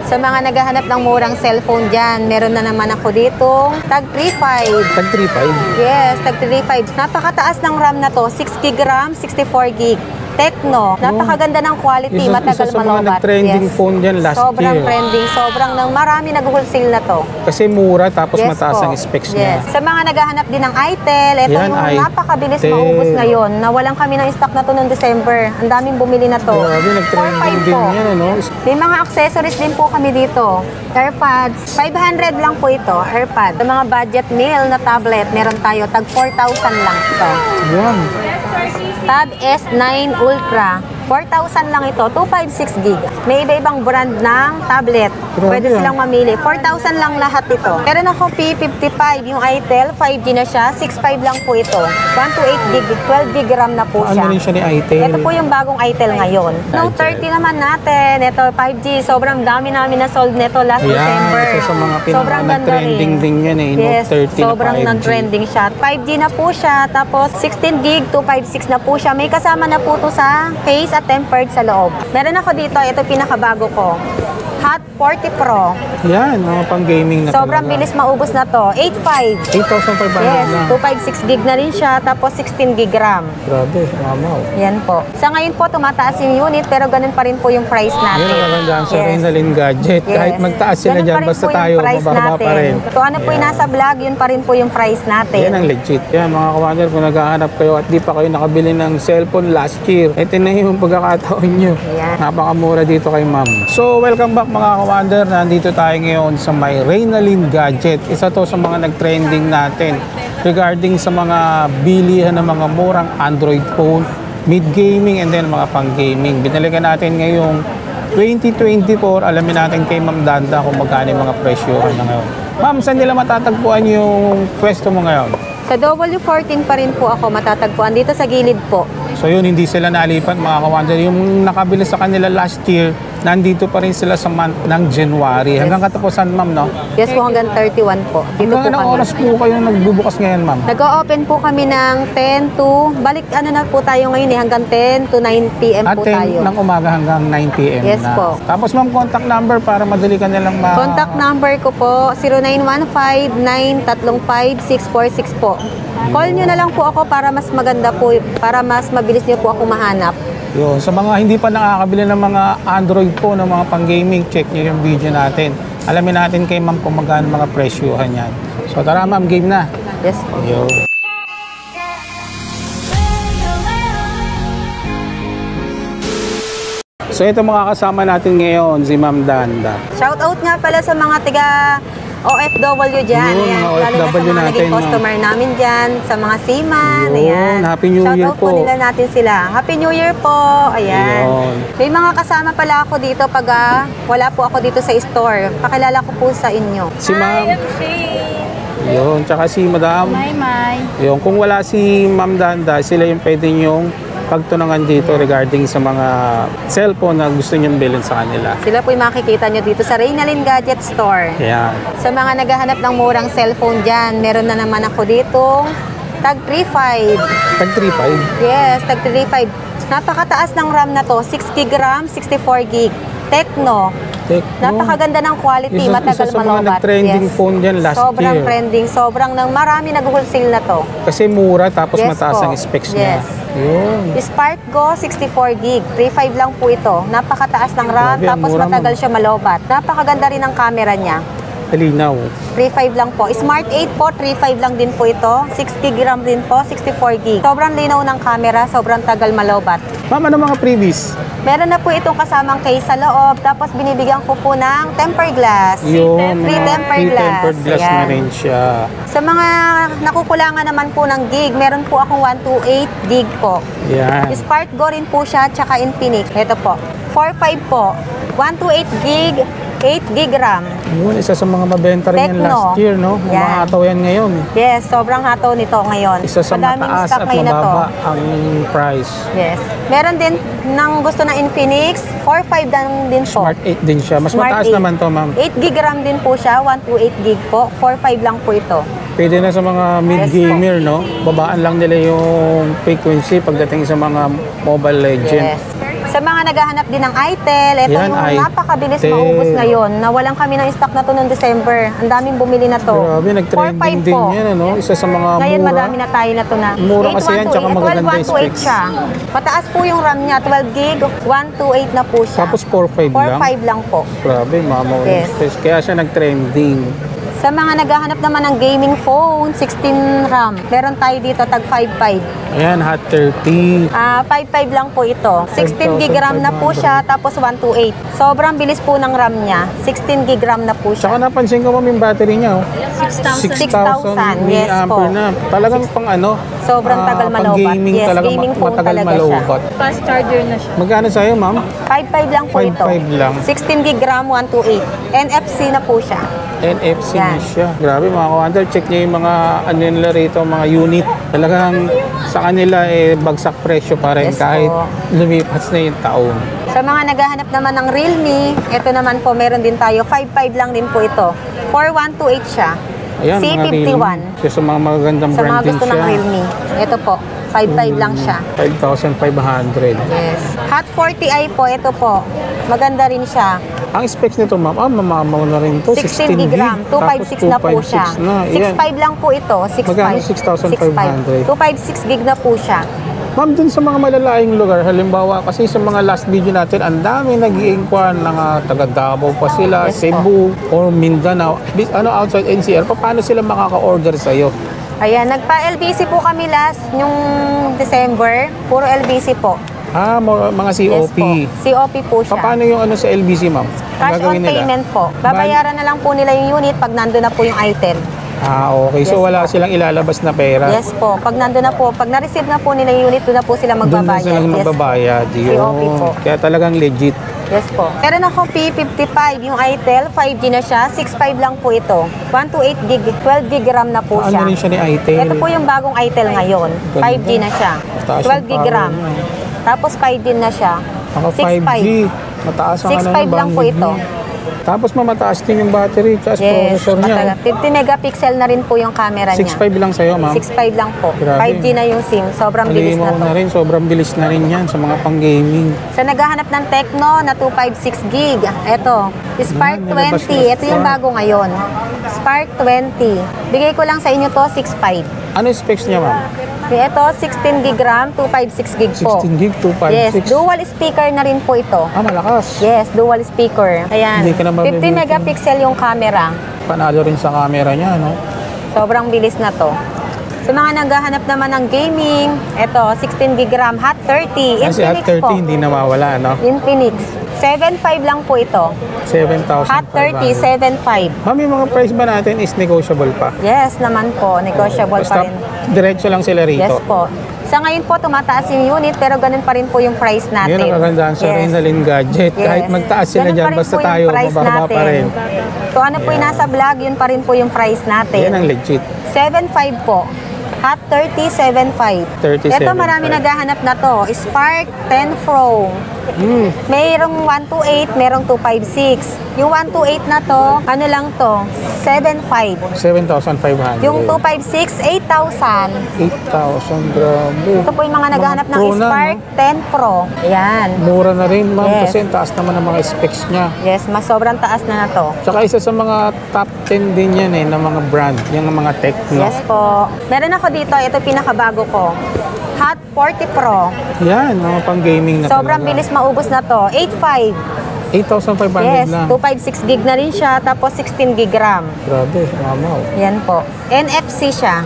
Sa mga naghahanap ng murang cellphone dyan, meron na naman ako dito. Tag 3.5. Tag 3.5? Yes, tag 3.5. Napakataas ng RAM na to. 60 GB, 64 GB. Tecno. Napakaganda ng quality. Matagal isa sa mga malobat. nag-trending phone dyan last Sobrang year. trending. Sobrang marami nag-wholesale na to. Kasi mura tapos mataas ang specs niya. Sa mga naghahanap din ng itel, ito Yan, yung napakabilis maubos ngayon. Nawalan kami ng stock na to noong December. Ang daming bumili na to. Grabe, nag-trending din yan, ano? May mga accessories din po kami dito. AirPods. 500 lang po ito, AirPods. Sa mga budget meal na tablet, meron tayo. Tag 4,000 lang ito. Yan. Tab S9 Ultra. 4,000 lang ito, 256 gig. May iba-ibang brand ng tablet. Pwede silang mamili. 4,000 lang lahat ito. Meron ako P55, yung itel, 5G na siya. 6.5 lang po ito. 128 gig, 12 gig RAM na po siya. Ano rin siya ni itel? Ito po yung bagong itel ngayon. Note 30 naman natin. Ito, 5G. Sobrang dami namin na sold nito last December. Isa sa mga sobrang ganda trending din yan eh. Yes, Note 30 sobrang na 5G. nag-trending siya. 5G na po siya. Tapos 16 gig, 256 na po siya. May kasama na po to sa case at tempered sa loob. Meron ako dito, ito pinakabago ko. Hot 40 Pro. Yan, mga pang-gaming na Sobrang talaga. bilis maubos na to. 8.5. 8,500 Yes, na. 256 gig na rin siya. Tapos 16 gig RAM. Grabe, mamaw. Yan po. Sa ngayon po, tumataas yung unit, pero ganun pa rin po yung price natin. Yan, magandaan sa Reynalyn Gadget. Yes. Kahit magtaas sila Ganun dyan, pa rin basta po yung tayo, price mababa pa rin. Kung ano po yung nasa vlog, yun pa rin po yung price natin. Yan ang legit. Yan, mga kawander, kung naghahanap kayo at di pa kayo nakabili ng cellphone last year, ito na yung pagkakataon nyo. Yan. Napakamura dito kay ma'am. So, welcome back mga kawander. Nandito tayo ngayon sa may Reynalyn Gadget. Isa to sa mga nag-trending natin regarding sa mga bilihan ng mga murang Android phone, mid-gaming and then mga pang-gaming. Binalikan natin ngayong 2024. Alamin natin kay Ma'am Danda kung magkano yung mga presyohan na ngayon. Ma'am, saan nila matatagpuan yung pwesto mo ngayon? Sa W14 pa rin po ako matatagpuan dito sa gilid po. So yun, hindi sila nalipat mga kawander. Yung nakabili sa kanila last year, nandito pa rin sila sa month ng January. Hanggang katapusan, ma'am, no? Yes po, hanggang 31 po. Dito po Hanggang anong kami. oras po kayo nagbubukas ngayon, ma'am? Nag-o-open po kami ng 10 to, balik ano na po tayo ngayon eh, hanggang 10 to 9 p.m. At po 10 tayo. ng umaga hanggang 9 p.m. Yes na. po. Tapos ma'am, contact number para madali ka nilang Contact number ko po, 0915-935-6466 po. Call nyo na lang po ako para mas maganda po, para mas mabilis nyo po ako mahanap. Yun. Sa mga hindi pa nakakabili ng mga Android po, ng mga pang-gaming, check nyo yung video natin. Alamin natin kay ma'am kung magkano mga presyuhan yan. So tara ma'am, game na. Yes po. Yo. So ito mga kasama natin ngayon, si Ma'am Danda. Shout out nga pala sa mga tiga OFW dyan. Yun, Ayan. mga Lalo na sa OFW mga natin, naging customer namin dyan, sa mga seaman. Yun, Ayan. Happy New Year Shout out po po. nila natin sila. Happy New Year po. Ayan. Yun. May mga kasama pala ako dito pag wala po ako dito sa store. Pakilala ko po sa inyo. Si Ma'am. Hi, I'm Shane. Yun, tsaka si Madam. May. Yung kung wala si Ma'am Danda, sila yung pwede nyong pagtunangan dito regarding sa mga cellphone na gusto nyong bilhin sa kanila. Sila po yung makikita nyo dito sa Reynalyn Gadget Store. Yan. Sa mga naghahanap ng murang cellphone dyan, meron na naman ako dito. Tag 3.5. Tag 3.5? Yes, tag 3.5. Napakataas ng RAM na to. 6 gig RAM, 64 gig. Tecno. Napakaganda ng quality. Matagal isa sa mga malobat. nag-trending phone dyan last Sobrang year. trending. Sobrang marami nag-wholesale na to. Kasi mura tapos Yes mataas po. ang specs niya. Yes. Yun. Spark Go 64 gig. 3.5 lang po ito. Napakataas ng RAM. Grabe, ang Tapos mura matagal mo. siya malobat. Napakaganda rin ang camera niya. Talinaw. 3.5 lang po. Smart 8 po, 3.5 lang din po ito. 6 gig RAM din po, 64 gig. Sobrang linaw ng camera, sobrang tagal malobat. Ma'am, ano mga freebies? Meron na po itong kasamang case sa loob, tapos binibigyan ko po ng tempered glass. Yung Free tempered glass. tempered glass na Yan. rin siya. Sa mga nakukulangan naman po ng gig, meron po akong 128 gig po. Yan. Spark Go rin po siya, tsaka Infinix. Ito po, 4.5 po. 128 gig, 8 gig RAM. Yun, isa sa mga mabenta rin yan Tecno. last year, no? Yan. Umahataw yan ngayon. Yes, sobrang hataw nito ngayon. Isa sa Madaming mataas stock at ngayon na to. mababa ang price. Yes. Meron din ng gusto ng Infinix, 4.5 din po. Smart 8 din siya. Mas Smart mataas 8. naman to, ma'am. 8 gig RAM din po siya, 128 gig po. 4.5 lang po ito. Pwede na sa mga mid-gamer, no? Babaan lang nila yung frequency pagdating sa mga Mobile Legends. Yes. Sa mga naghahanap din ng ITEL, ito Yan, yung ITEL. napakabilis maubos ngayon. Nawalan kami ng stock na to noong December. Ang daming bumili na to. Grabe, nag-trending 4.5 din po. yan, ano? Isa sa mga Ngayon mura. madami na tayo na to na. Mura kasi yan, tsaka magaganda yung 12,128 specs. siya. Mataas po yung RAM niya, 12 gig, 128 na po siya. Tapos 4.5 lang. 4.5 lang po. Grabe, mama. Yes. Kaya siya nag-trending. Sa mga naghahanap naman ng gaming phone, 16 RAM. Meron tayo dito, tag 5.5. Ayan, Hot 30. 5.5 lang po ito. 16 gig RAM na po siya, tapos 128. Sobrang bilis po ng RAM niya. 16 gig RAM na po siya. Tsaka napansin ko yung battery niya, oh. 6,000. 6,000 Yes po. milliampere na. Talagang pang ano? Sobrang tagal pang malobat. gaming Yes, talaga, gaming phone matagal talaga siya. malobat. Fast charger na siya. Magkano sa'yo, ma'am? 5.5 lang po ito. 5.5 lang. 16 gig RAM, 128. NFC na po siya. NFC na Yan. siya. Grabe mga kawander, check niyo yung mga ano nila rito, mga unit. Talagang sa kanila bagsak presyo pa rin Yes kahit po. lumipas na yung taon. Sa mga naghahanap naman ng Realme, ito naman po, meron din tayo. 5.5 lang din po ito. 4128 siya. Ayan, mga C51. Realme. Kasi sa mga magagandang Sa mga brand din gusto ng siya. Realme. Ito po, 5.5 lang siya. 5,500. Yes. Hot 40i po, ito po. Maganda rin siya. Ang specs nito, ma'am, mamamaw na rin to. 16 gig RAM, 256 na po siya. 6.5 lang po ito, 6.5. Magkano? 6,500. 256 gig na po siya. Ma'am, dun sa mga malalaking lugar, halimbawa kasi sa mga last video natin, ang dami nag-i-inquire ng taga Davao pa sila, Yes Cebu, or Mindanao, outside NCR, paano sila makaka-order sa'yo? Ayan, nagpa-LBC po kami last yung December. Puro LBC po. Mga Yes COP. po. COP po siya. Paano yung sa LBC, ma'am? Ang Cash on gagawin nila? payment po. Babayaran na lang po nila yung unit pag nandun na po yung item. Okay. So Yes wala po. silang ilalabas na pera? Yes po. Pag nandun na po, pag na-receive na po nila yung unit, doon na po sila Doon na magbabayad. sila Yes po. magbabayad. COP po. Kaya talagang legit. Yes po. Meron ako P55, yung itel, 5G na siya, 6.5 lang po ito. 128 gig, 12 gig RAM na po siya. Ano rin siya ni itel? Ito po yung bagong itel ngayon. Ganda. 5G na siya. Mataas 12 yung gig power RAM. niya. Tapos 5 din na siya. Naka 5G. Mataas ang 6.5 lang po bandwidth ito. niya. Tapos mamataas din yung battery, tapos Yes, processor niya. 50 megapixel na rin po yung camera niya. 6.5 lang sa'yo, ma'am. 6.5 lang po. Grabe. 5G na yung SIM. Sobrang bilis na Malimaw to. na rin, sobrang bilis na rin yan sa mga pang-gaming. Sa naghahanap ng Tecno na 256 gig, ito, Spark Yan, nilabas 20. na Ito yung Spark. bago ngayon. Spark 20. Bigay ko lang sa inyo to 6.5. Ano yung specs niya, ma'am? Ito, 16 gig RAM, 256 gig po. 16 gig, Yes, 256. dual speaker na rin po ito. Malakas. Yes, dual speaker. Ayan, Hindi ka na 50 mabibigyan. megapixel yung camera. Panalo rin sa camera niya, no? Sobrang bilis na to. Sa mga naghahanap naman ng gaming, ito, 16 gig RAM, Hot 30. Kasi at Infinix 30, po. hindi nawawala, no? Infinix. 7.5 lang po ito. 7,500. Hot 30, 7.5. Ma'am, yung mga price ba natin is negotiable pa? Yes naman po, negotiable Basta pa rin. diretso lang sila rito. Yes po. Sa ngayon po, tumataas yung unit, pero ganun pa rin po yung price natin. Yun ang kagandahan sa Renalyn Gadget. Yes. Kahit magtaas sila Ganun dyan, pa rin basta po yung tayo, price mababa pa natin. rin. So ano po yung nasa vlog, yun pa rin po yung price natin. Yan ang legit. 7.5 po. Hot 30, 7.5. 30, Ito marami 7.5. naghahanap na to. Spark 10 Pro. Mayroong 128, merong 256. Yung 128 na to, ano lang to? 7.5. 7,500. Yung 256, 8,000. 8,000, grabe. Ito po yung mga naghahanap ng Pro na, Spark 10 Pro. Ayan. Mura na rin, ma'am, Yes. kasi ang taas naman ng mga specs niya. Yes, mas sobrang taas na to. Tsaka isa sa mga top 10 din yan ng mga brand, yung mga Tecno. Yes po. Meron ako dito, ito pinakabago ko. Hot 40 Pro. Yan, mga pang-gaming na Sobrang talaga. bilis maubos na to. 8.5. 8,500 Yes, na. 256 gig na rin siya, tapos 16 gig RAM. Grabe, mamaw. Yan po. NFC siya.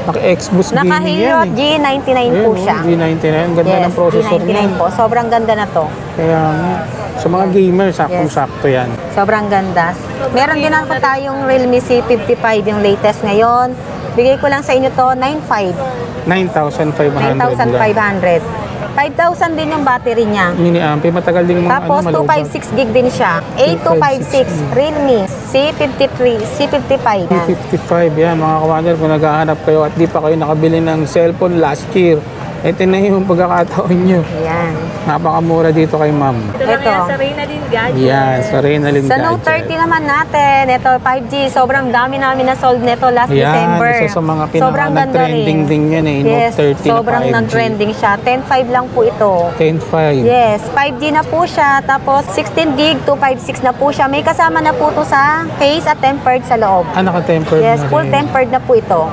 Naka-Xbox gaming Naka-Helio yan eh. G99 po Ayun, siya. G99, ang ganda Yes, ng processor G99 niya. po. Sobrang ganda na to. Kaya nga, sa mga gamer, saktong-sakto yan. Sobrang ganda. Meron din ako tayong Realme C55, yung latest ngayon. Bigay ko lang sa inyo to, 9.5. 9,500 lang. 9,500. 5,000 din yung battery niya. Mini-amp, matagal din yung mga Tapos malubag. 256 gig din siya. 8256 Realme C53, C55. Yan. P55 yan mga kawander, kung naghahanap kayo at di pa kayo nakabili ng cellphone last year, Ito na yung pagkakataon nyo. Ayan. Napakamura dito kay ma'am. Ito lang Ito. yan sa Reynalyn Gadget. Yan, sa Reynalyn Sa Note Gadget. 30 naman natin, ito 5G, sobrang dami namin na sold nito last Yan, December. isa sa mga Sobrang ganda pinaka-nag-trending rin. din yan eh. Yes, Note 30 sobrang na 5G. nag-trending siya. 10.5 lang po ito. 10.5. Yes, 5G na po siya. Tapos 16 gig, 256 na po siya. May kasama na po ito sa case at tempered sa loob. Ah, naka-tempered Yes, na full rin. tempered na po ito.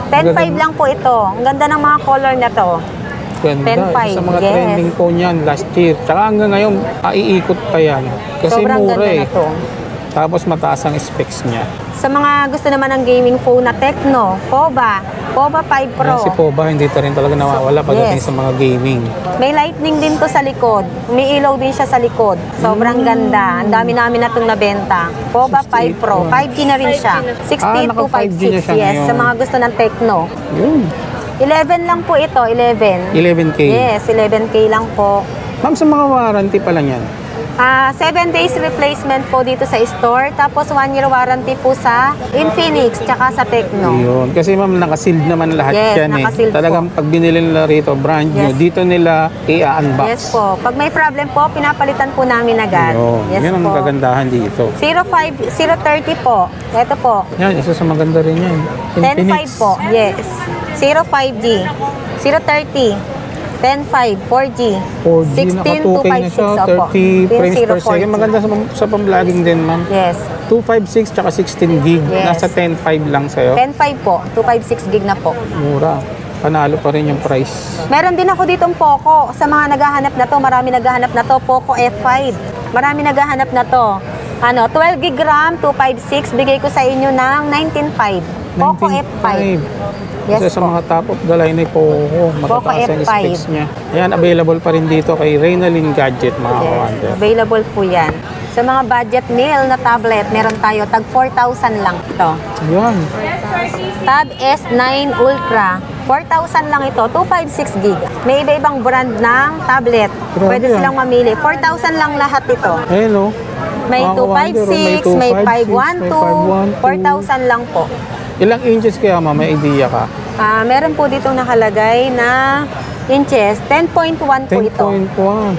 10.5 lang po ito. Ang ganda ng mga color na to. Ganda. 10.5, Isa sa mga yes. trending phone yan last year. Tsaka hanggang ngayon, iikot pa yan. Kasi Sobrang mura ganda eh. na to. Tapos mataas ang specs niya. Sa mga gusto naman ng gaming phone na Tecno, POBA 5 Pro. Yan si Poba, hindi ta rin talaga nawawala pagdating Yes. sa mga gaming. May lightning din to sa likod. May ilaw din siya sa likod. Sobrang ganda. Ang dami namin na itong nabenta. POBA 5 Pro. 5G na rin siya. 16 to naka 5G na 56. siya Yes, ngayon. sa mga gusto ng Tecno. Yun. 11 lang po ito. 11. 11K. Yes, 11K lang po. Ma'am, sa mga warranty pa lang yan. 7 days replacement po dito sa store. Tapos 1 year warranty po sa Infinix tsaka sa Tecno. Yun. Kasi ma'am, nakasealed naman lahat Yes, yan eh. nakasealed Talagang pag binili nila rito, brand new, Yes. dito nila i-unbox. Yes po. Pag may problem po, pinapalitan po namin agad. Yun. Yes Yun ang po. kagandahan dito. 030 po. Ito po. Yan, isa sa maganda rin yan. 10.5 po. Yes. 05G. 030. 10.5. 4G. 4G, 16 to naka 2K na siya, 56. Opo. 30 frames per 0.4G. second. Maganda sa pang-vlogging din, ma'am. Yes. 256 tsaka 16 gig. Yes. Nasa 10.5 lang sa'yo. 10.5 po. 256 gig na po. Mura. Panalo pa rin yung price. Meron din ako ditong Poco. Sa mga naghahanap na to, marami naghahanap na to. Poco F5. Marami naghahanap na to. 12 gig RAM, 256. Bigay ko sa inyo ng 19.5. Poco F5. Yes Isa sa po. mga top of the line ay Poco. Matataas ang F5. specs niya. Ayan, available pa rin dito kay Reynalyn Gadget, mga Yes, kawander. available po yan. Sa mga budget meal na tablet, meron tayo tag 4,000 lang ito. Ayan. Tab S9 Ultra, 4,000 lang ito, 256 gig. May iba-ibang brand ng tablet. Grabe Pwede ah. silang mamili. 4,000 lang lahat ito. Ayan o. May Mga kawander, 256, may 512. 512, 4,000 lang po. Ilang inches kaya, ma'am? May idea ka? Meron po ditong nakalagay na inches, 10.1 po ito. 10.1.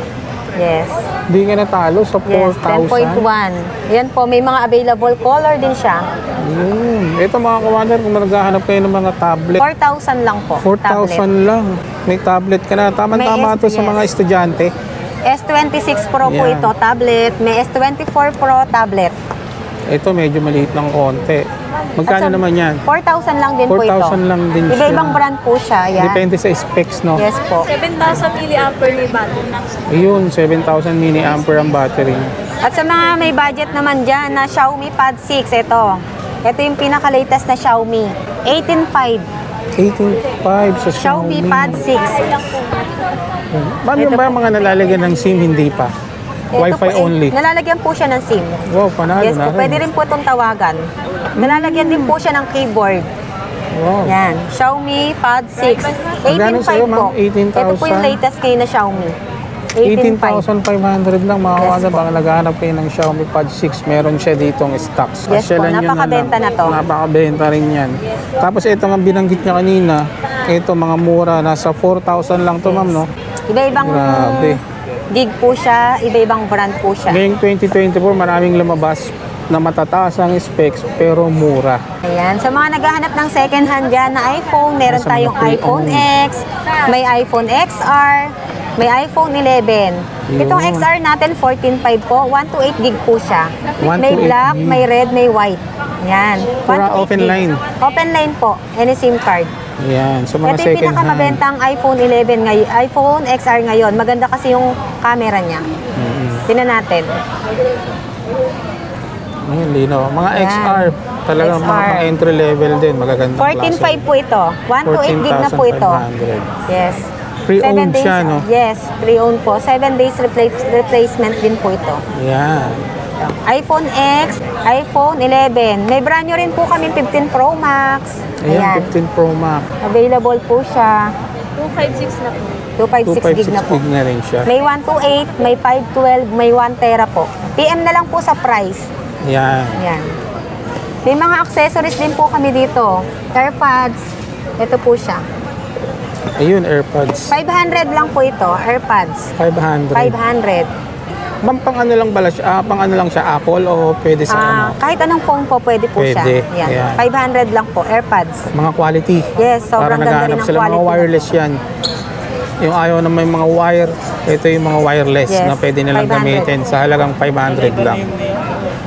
Yes. Di ka natalo sa Yes, 4,000. 10.1. Yan po, may mga available color din siya. Ito mga kawander, kung naghahanap kayo ng mga tablet, 4,000 lang po. 4,000 lang. May tablet ka na. Tama-tama May to sa yes. mga estudyante. S26 Pro po Yan. ito, tablet. May S24 Pro tablet. Ito medyo maliit ng konti. Magkano At sa- naman yan? 4,000 lang din po ito. 4,000 lang din siya. Iba-ibang brand po siya. Yan. Depende sa specs, no? Yes po. 7,000 milliampere ni battery. Ayun, 7,000 mAh ang battery. At sa mga may budget naman dyan na Xiaomi Pad 6, ito. Ito yung pinaka-latest na Xiaomi. 18.5. 18.5 sa Xiaomi Xiaomi. Pad 6. Ma'am, yung Ito ba po. mga nalalagyan ng SIM, hindi pa? Ito Wi-Fi po, only. Nalalagyan po siya ng SIM. Wow, panalo Yes na po, pwede rin po itong tawagan. Nalalagyan din po siya ng keyboard. Wow. Yan, Xiaomi Pad 6. Magkano sa'yo, 18.5 po. ma'am? 18,000? Ito po yung latest ngayon na Xiaomi. 18.5. 18,500 lang mga Yes kawander. po. Baka naghahanap kayo ng Xiaomi Pad 6. Meron siya ditong stocks. Yes po, Pasyalan nyo napakabenta lang. na to. Napakabenta rin yan. Tapos ito nga binanggit niya kanina. Ito mga mura. Nasa 4,000 lang to, ma'am, no? Iba-ibang Grabe. gig po siya, iba-ibang brand po siya. Ngayong 2024, maraming lumabas na matataas ang specs pero mura. Ayan, sa mga naghahanap ng second hand dyan na iPhone, meron Nasa mga tayong iPhone pre-owned. X, may iPhone XR, may iPhone 11. Itong Yun. XR natin, 14.5 po, 128 gig po siya. 128 May black, gig. may red, may white. Yan. Pura 128 open gig. line. Open line po, any SIM card. Yan, sa mga Ito yung second hand. pinakamabentang iPhone 11 ngayon, iPhone XR ngayon. Maganda kasi yung camera niya. Tingnan natin. Ayun, lino. Mga Yan. XR, talagang XR. mga entry level din. Magagandang 14.5 po ito. 128 gig na po ito. 14,500. Yes. Pre-owned 7 days, siya, no? Yes, pre-owned po. 7 days replacement din po ito. Yan. iPhone X, iPhone 11. May brand new rin po kami 15 Pro Max. Ayan, 15 Pro Max. Available po siya. 256 na po. 256 gig 256 na po. gig na rin siya. May 128, may 512, may 1 tera po. PM na lang po sa price. Yan. Yan. May mga accessories din po kami dito. AirPods. Ito po siya. Ayun, AirPods. 500 lang po ito, AirPods. 500. 500. Ma'am, pang ano lang bala siya? Pang ano lang siya? Apple o pwede sa ano? Kahit anong phone po, pwede po Pwede, siya. Yan. ayan. 500 lang po, AirPods. Mga quality. Yes, sobrang ganda rin naghahanap ng sila quality. mga wireless yan. Yung ayaw na may mga wire, ito yung mga wireless Yes, na pwede nilang 500. gamitin sa halagang 500 lang.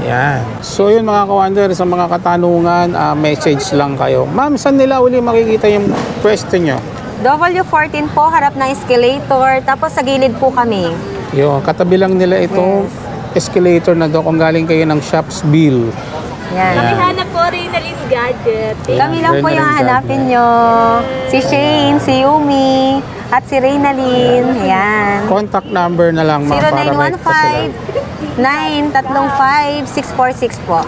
Yan. So yun mga kawander, sa mga katanungan, message lang kayo. Ma'am, saan nila uli makikita yung pwesto nyo? W14 po, harap ng escalator. Tapos sa gilid po kami. Yung katabi lang nila itong escalator na doon kung galing kayo ng Shopsville. Yan. Kami hanap po Reynalyn Gadget. Kami lang po Reynalyn yung Gadget. hanapin nyo. Si Shane, si Yumi, at si Reynalyn. Yan. Contact number na lang ma'am para may sila. 0915-935-646 po.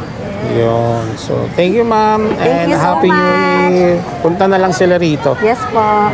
Yun. So, thank you ma'am. Thank And you so Happy New much. Year. Punta na lang sila rito. Yes po.